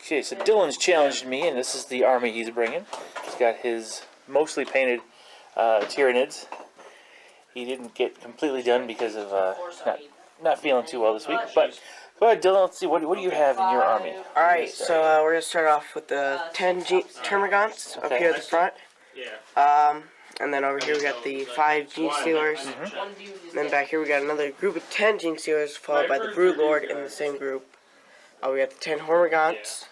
Okay, so Dylan's challenged me, and this is the army he's bringing. He's got his mostly painted Tyranids. He didn't get completely done because of not feeling too well this week. But go ahead, Dylan. Let's see. What do you have in your army? All right, so we're gonna start off with the 10 Termagants up here at the front. And then over here we got the 5 Gene Stealers. And then back here we got another group of 10 Gene Stealers, followed by the Brood Lord in the same group. We got the 10 Hormagants.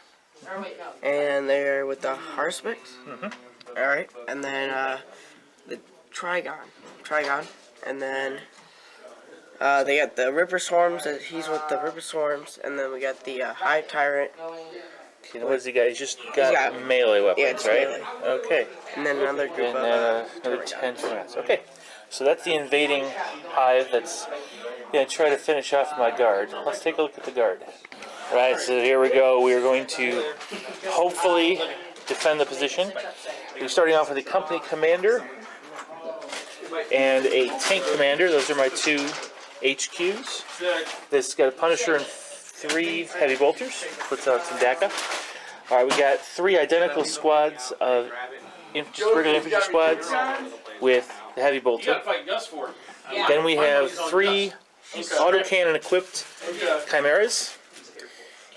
And they're with the Harspix. Alright, and then the Trigon. And then they got the Ripper Swarms, he's with the Ripper Swarms. And then we got the Hive Tyrant. Okay, what does he got? He's got melee weapons, right? Melee. Okay. And then another group of another 10 Termagants. Okay, so that's the invading hive that's going to try to finish off my guard. Let's take a look at the guard. Right, so here we go. We are going to hopefully defend the position. We're starting off with a company commander and a tank commander. Those are my 2 HQs. This got a Punisher and 3 heavy bolters. Puts out some DACA. Alright, we got 3 identical squads of regular infantry squads with the heavy bolter. Then we have 3 autocannon equipped chimeras.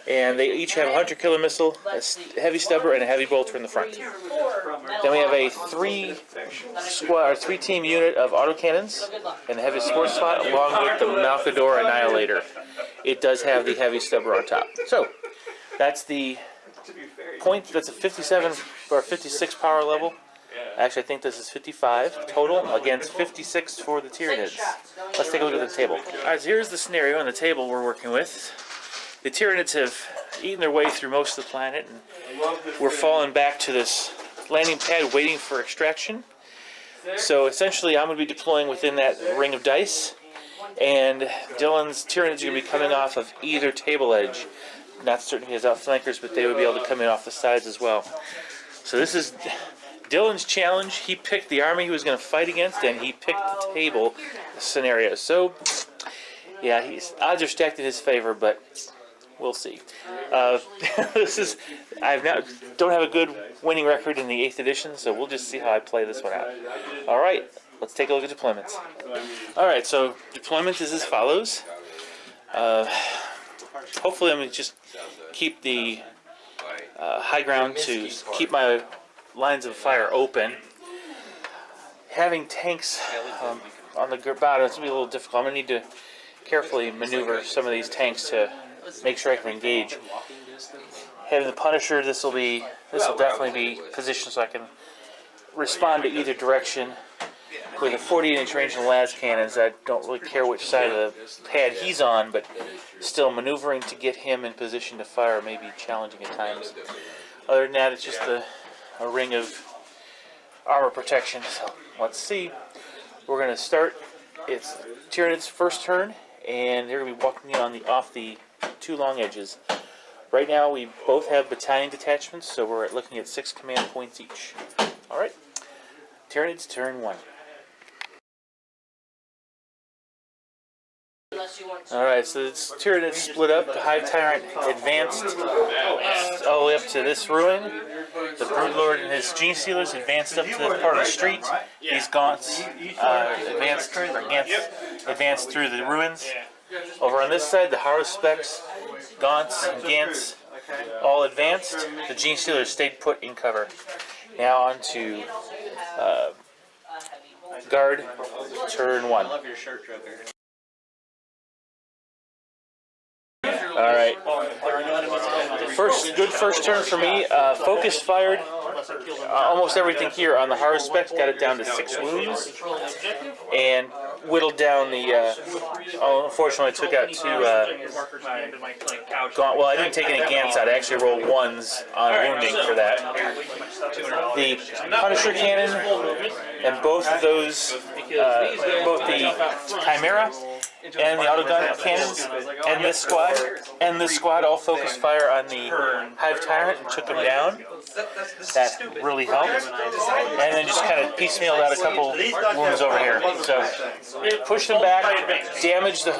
And they each have a hunter killer missile, a heavy stubber, and a heavy bolter in the front. Then we have a 3-team unit of autocannons and a heavy support slot, along with the Malcador Annihilator. It does have the heavy stubber on top. So that's the point. That's a 57 or 56 power level. Actually, I think this is 55 total against 56 for the Tyranids. Let's take a look at the table. All right, so here's the scenario on the table we're working with. The Tyranids have eaten their way through most of the planet, and we're falling back to this landing pad waiting for extraction. So essentially, I'm going to be deploying within that ring of dice, and Dylan's Tyranids are going to be coming off of either table edge. Not certain if he has outflankers, but they would be able to come in off the sides as well. So this is Dylan's challenge. He picked the army he was going to fight against, and he picked the table scenario. So, yeah, odds are stacked in his favor, but we'll see. Don't have a good winning record in the 8th edition, so we'll just see how I play this one out. All right, let's take a look at deployments. All right, so deployment is as follows. Hopefully, I'm going to just keep the high ground to keep my lines of fire open. Having tanks on the bottom, it's going to be a little difficult. I'm going to need to carefully maneuver some of these tanks to make sure I can engage. Having the Punisher, this will definitely be positioned so I can respond to either direction. With a 48-inch range and las cannons, I don't really care which side of the pad he's on, but still maneuvering to get him in position to fire may be challenging at times. Other than that, it's just a ring of armor protection. So let's see. We're going to start. It's Tyranid's first turn, and they're going to be walking in off the 2 long edges. Right now, we both have battalion detachments, so we're looking at 6 command points each. All right, Tyranids, turn 1. Alright, so it's Tyranids split up. The Hive Tyrant advanced all the way up to this ruin. The Brood Lord and his Gene Stealers advanced up to this part of the street. These Gaunts advanced through the ruins. Over on this side, the Harspix, Gaunts, and Gants all advanced. The Gene Stealers stayed put in cover. Now on to Guard, turn 1. Alright, good first turn for me. Focus fired almost everything here on the Harspix, got it down to 6 wounds, and whittled down the, unfortunately I took out 2, well, I didn't take any Gants out, I actually rolled 1s on wounding for that. The Punisher Cannon, and both of those, both the Chimera and the autogun cannons and this squad all focused fire on the Hive Tyrant and took him down. That really helped. And then just kind of piecemealed out a couple wounds over here. So pushed them back, damaged the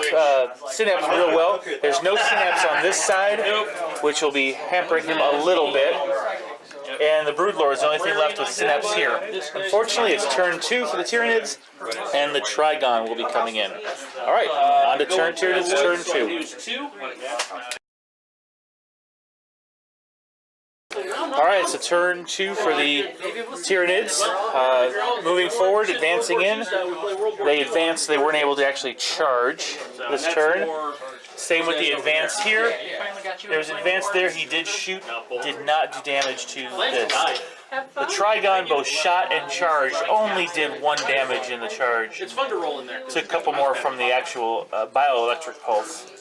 synapse real well. There's no synapse on this side, which will be hampering him a little bit. And the Broodlord is the only thing left with Synapse here. Unfortunately, it's turn 2 for the Tyranids, and the Trigon will be coming in. Alright, on to turn Tyranids, turn 2. Alright, so turn 2 for the Tyranids. Moving forward, advancing in. They advanced, they weren't able to actually charge this turn. Same with the advance here. There's advance there, he did shoot, did not do damage to this. The Trigon both shot and charged, only did 1 damage in the charge. It's fun to roll in there. Took a couple more from the actual bioelectric pulse.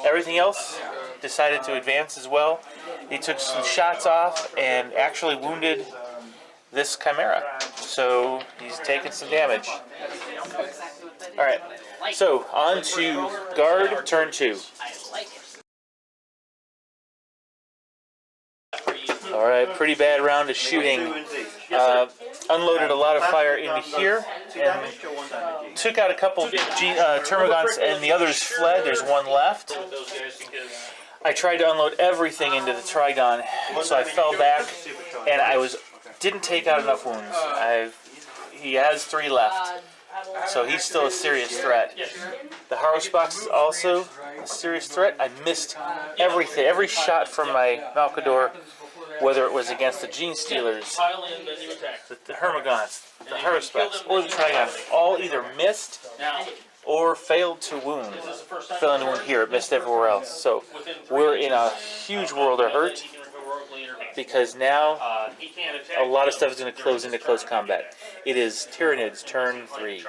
Everything else decided to advance as well. He took some shots off and actually wounded this Chimera. So he's taken some damage. Alright, so on to guard, turn 2. Alright, pretty bad round of shooting. Unloaded a lot of fire into here and took out a couple Termagants, and the others fled. There's 1 left. I tried to unload everything into the Trigon, so I fell back and didn't take out enough wounds. He has 3 left, so he's still a serious threat. The Harusbox is also a serious threat. I missed everything, every shot from my Malkador, whether it was against the Gene Stealers, the Hermagants, the Harusbox, or the Trigon, all either missed or failed to wound. Failing to wound here, it missed everywhere else. So we're in a huge world of hurt, because now a lot of stuff is going to close into close combat. It is Tyranids turn 3.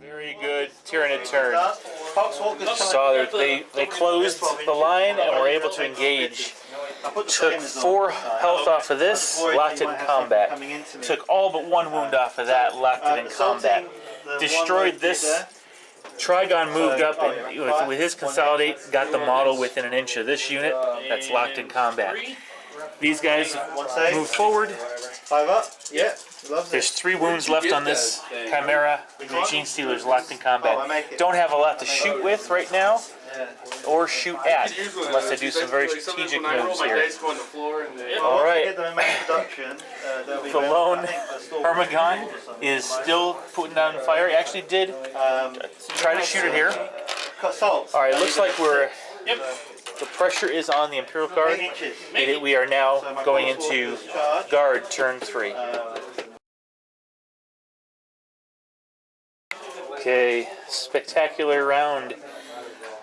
Very good Tyranid turn. Saw they closed the line and were able to engage. Took 4 health off of this, locked it in combat. Took all but 1 wound off of that, locked it in combat. Destroyed this. Trigon moved up and with his consolidate, got the model within an inch of this unit. That's locked in combat. These guys move forward. 5 up. Yeah. There's 3 wounds left on this Chimera. The Gene Stealer's locked in combat. Don't have a lot to shoot with right now, or shoot at, unless they do some very strategic moves here. Alright. The lone Hermagon is still putting down fire. He actually did try to shoot it here. Alright, looks like the pressure is on the Imperial Guard. We are now going into guard turn 3. Okay, spectacular round.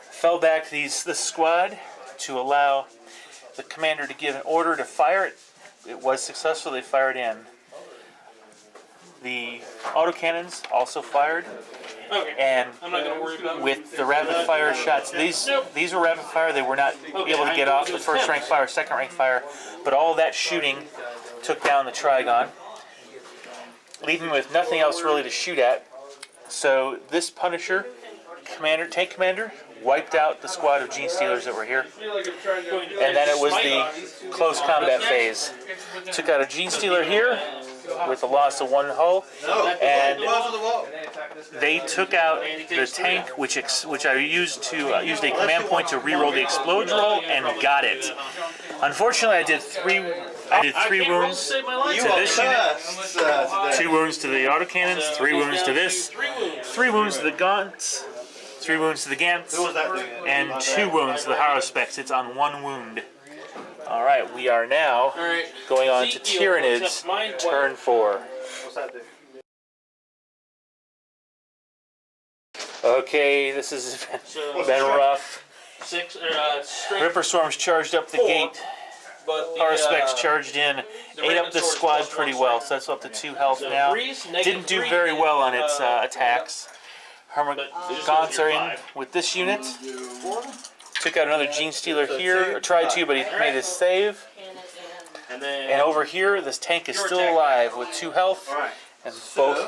Fell back this squad to allow the commander to give an order to fire. It was successful, they fired in. The autocannons also fired. And with the rapid fire shots, these were rapid fire. They were not able to get off the first rank fire, second rank fire, but all that shooting took down the Trigon, leaving with nothing else really to shoot at. So this Punisher tank commander wiped out the squad of Gene Stealers that were here, and then it was the close combat phase. Took out a Gene Stealer here with a loss of 1 hull, and they took out the tank, which I used a command point to reroll the explode roll, and got it. Unfortunately, I did 3 wounds to this unit, 2 wounds to the autocannons, 3 wounds to this, 3 wounds to the gaunts, 3 wounds to the Gants, and 2 wounds to the Haruspecs. It's on 1 wound. Alright, we are now going on to Tyranids, turn 4. Okay, this has been rough. Ripper Storms charged up the gate. Haruspecs charged in, ate up this squad pretty well, so that's up to 2 health now. Didn't do very well on its attacks. Gaunts are in with this unit. Took out another Gene Stealer here, or tried to, but he made his save. And over here, this tank is still alive with 2 health, and both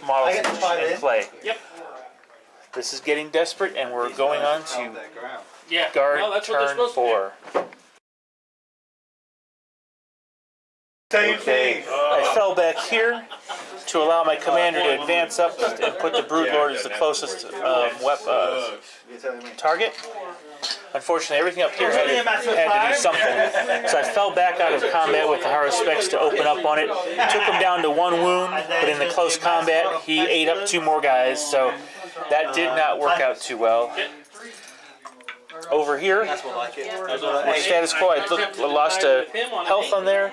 models in play. Yep. This is getting desperate, and we're going on to Yeah. guard Well, that's what they're turn supposed 4. Same Okay, thing. I fell back here to allow my commander to advance up and put the Broodlord as the closest target. Unfortunately, everything up here had to do something. So I fell back out of combat with the Haruspex to open up on it. Took him down to 1 wound, but in the close combat, he ate up 2 more guys, so that did not work out too well. Over here, status quo, I lost a health on there.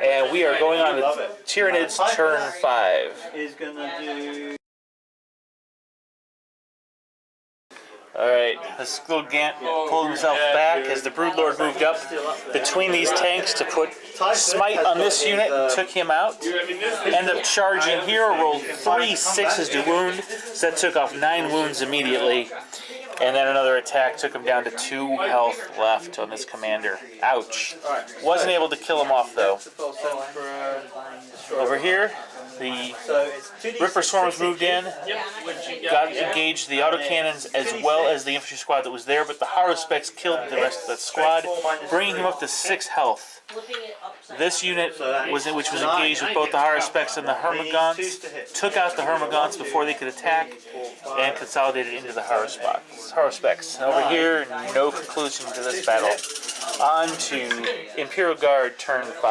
And we are going on to Tyranids turn 5. Is gonna do. Alright, this little Gant pulled himself back as the Broodlord moved up between these tanks to put Smite on this unit and took him out. Ended up charging here, rolled 3 6s to wound, so that took off 9 wounds immediately. And then another attack took him down to 2 health left on this commander. Ouch. Wasn't able to kill him off though. Over here, the Ripper Swarms moved in, got engaged the autocannons as well as the infantry squad that was there, but the Haruspex killed the rest of that squad, bringing him up to 6 health. This unit, which was engaged with both the Haruspex and the Hermagants, took out the Hermagants before they could attack and consolidated into the Haruspex. Over here, no conclusion to this battle. On to Imperial Guard turn 5.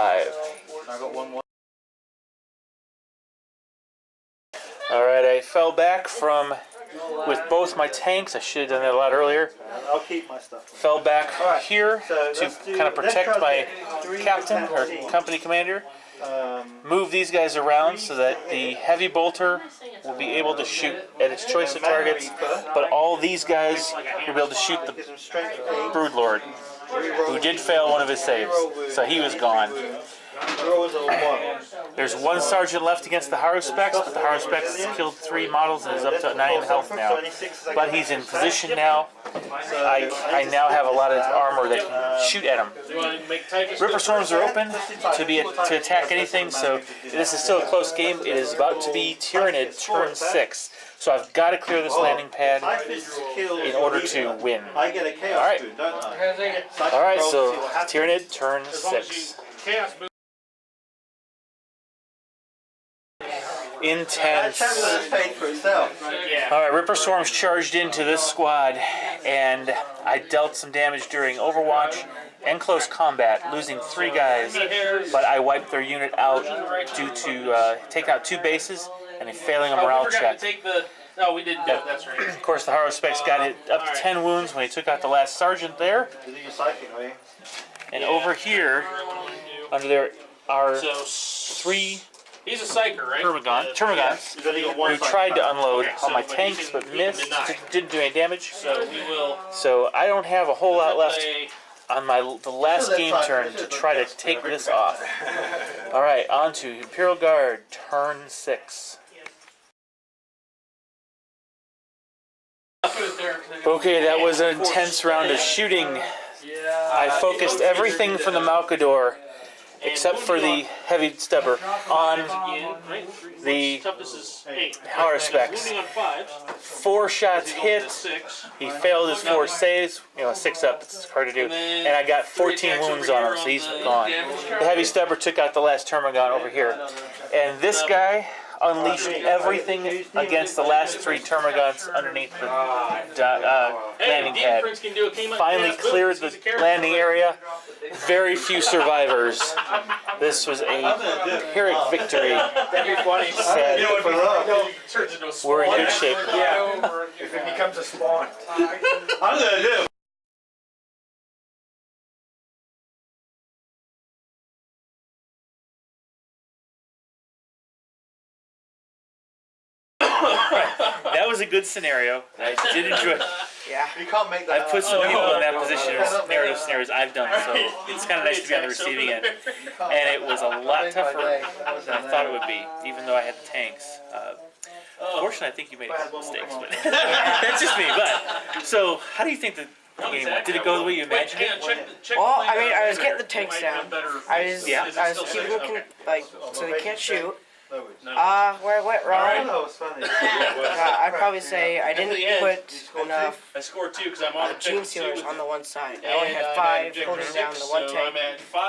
I got one more. Alright, I fell back with both my tanks. I should have done that a lot earlier. I'll keep my stuff. Fell back here to kind of protect my captain or company commander. Move these guys around so that the heavy bolter will be able to shoot at its choice of targets, but all these guys will be able to shoot the Broodlord, who did fail one of his saves, so he was gone. There's 1 sergeant left against the Haruspex, but the Haruspex has killed 3 models and is up to 9 health now. But he's in position now. I now have a lot of armor that can shoot at him. Ripper Swarms are open to attack anything, so this is still a close game. It is about to be Tyranid turn 6. So I've got to clear this landing pad in order to win. Alright. Alright, so Tyranid turn 6. Intense. Alright, Ripper Swarms charged into this squad, and I dealt some damage during Overwatch and close combat, losing 3 guys, but I wiped their unit out due to taking out 2 bases and a failing a morale check. No, we didn't do it. That's right. Of course, the Haruspex got it up to 10 wounds when he took out the last sergeant there. And over here, under there are 3 He's a psyker, right? Termagants who tried to unload on my tanks but missed, didn't do any damage. So I don't have a whole lot left on the last game turn to try to take this off. Alright, on to Imperial Guard, turn 6. Okay, that was an intense round of shooting. I focused everything from the Malkador, except for the heavy stubber, on the Haruspex. 4 shots hit. He failed his 4 saves. 6 up, it's hard to do. And I got 14 wounds on him, so he's gone. The heavy stubber took out the last Termagant over here. And this guy unleashed everything against the last 3 Termagants underneath the landing pad. Finally cleared the landing area. Very few survivors. This was a Pyrrhic victory. Sad. We're in good shape. If it becomes a spawn. I'm gonna do. That was a good scenario. I did enjoy it. Yeah. You can't make that. I've put some people in that position of narrative scenarios I've done, so it's kind of nice to be on the receiving end. And it was a lot tougher than I thought it would be, even though I had the tanks. Fortunately, I think you made mistakes, but that's just me. But so, how do you think the game went. Did it go the way you imagined it? Well, I mean, I was getting the tanks down. I was Yeah. keeping them like so they can't shoot. Where I went wrong, That was funny. I'd probably say I didn't put enough I scored 2 because I'm on the gene sealers on the one side. I only had 5 holding down the one tank,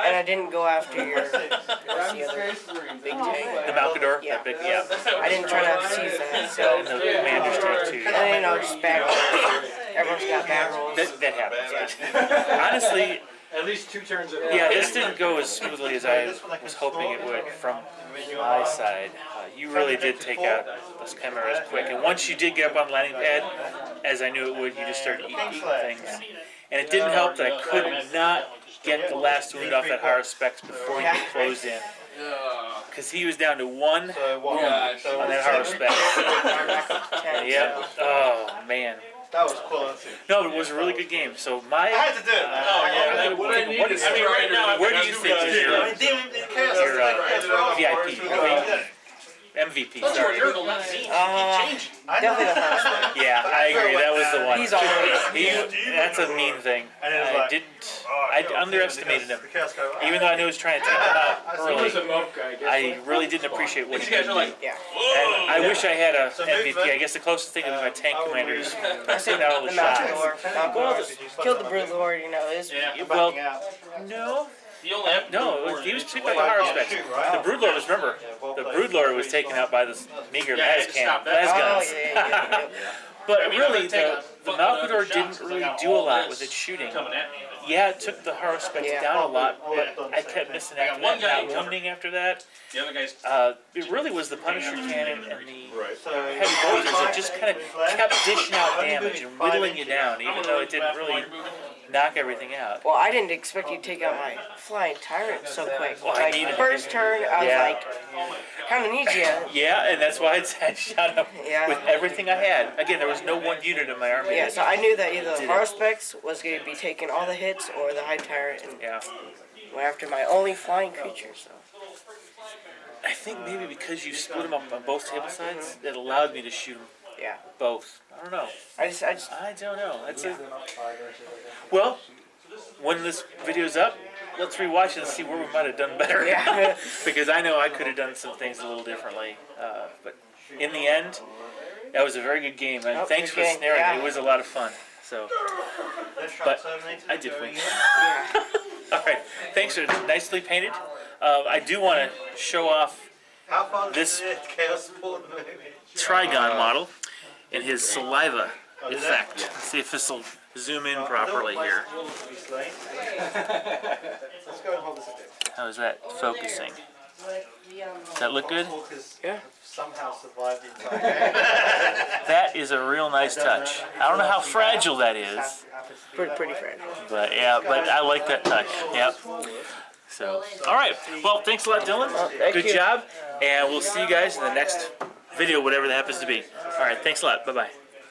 and I didn't go after what's the other big tank? The Malcador? Yeah. That big, yeah. I didn't try to seize that, so And the Commander's tank too. and then, you know, just bad rolls. Everyone's got bad rolls. That happens. But honestly, At least 2 turns in a row. yeah, this didn't go as smoothly as I was hoping it would from my side. You really did take out those chimeras quick. And once you did get up on the landing pad, as I knew it would, you just started eating things. And it didn't help that I could not get the last wound off that Haruspex before you closed in. Because he was down to 1 wound on that Haruspex. Yep. Oh, man. That was quality. No, but it was a really good game. So I my... had to do it, man. What I need is right now. Where do you think is your VIP? MVP, sorry. Definitely the Haruspex. Yeah, I agree. That was the one. He's always That's a mean thing. I underestimated him. Even Even though I knew I was trying to take him out early, a mope guy. I really didn't appreciate what These he guys did. are like, yeah. And I wish I had a MVP. I guess the closest thing would be my tank commanders. I said all the The shots. Malcador killed the Brood Lord, you know. It was, yeah. Well, no. You only have No, he was picked by the Haruspex. The Broodlord was, remember, the Broodlord was taken out by the meager stop that. oh, Las yeah. But I mean, really, I'm gonna the take a Malcador fuckload of didn't shots 'cause I really got do a all lot this with its shooting. coming at me. Yeah, it took the Haruspex Yeah. down a lot, but I kept missing I got after one that, guy not covered. wounding after that. The other guy's It really was the Punisher cannon and the So, heavy bolters that just kind of kept dishing out damage and whittling you down, even though it didn't really knock everything out. Well, I didn't expect you to take out my flying tyrant so quick. Well, I Like, needed it. first turn, I was Yeah. like, kind of need you. Yeah, and that's why I shot him Yeah. with everything I had. Again, there was no one unit in my army. Yeah, so I knew that either the Haruspex was going to be taking all the hits or the high tyrant, and Yeah. went after my only flying creature. So I think maybe because you split them up on both table sides, it allowed me to shoot them yeah, both. I don't know. I just I don't know. Well, when this video's up, let's rewatch it and see where we might have done better. Yeah. Because I know I could have done some things a little differently. But in the end, that was a very good game. And Oh, thanks good for game, snaring yeah. it. It was a lot of fun. So, but I did win. yeah. All right. Thanks. It's nicely painted. I do want to show off how far this is the Chaos Sport movie? Trigon model and his saliva effect. Let's see if this will zoom in properly here. Let's go and hold this a bit. How is that focusing? Does that look good? Yeah. Somehow survived the entire game. That is a real nice touch. I don't know how fragile that is, Pretty fragile. but yeah, but I like that touch. Yep. So, all right. Well, thanks a lot, Dylan. thank Good you. job, and we'll see you guys in the next video, whatever that happens to be. All right. Thanks a lot. Bye bye.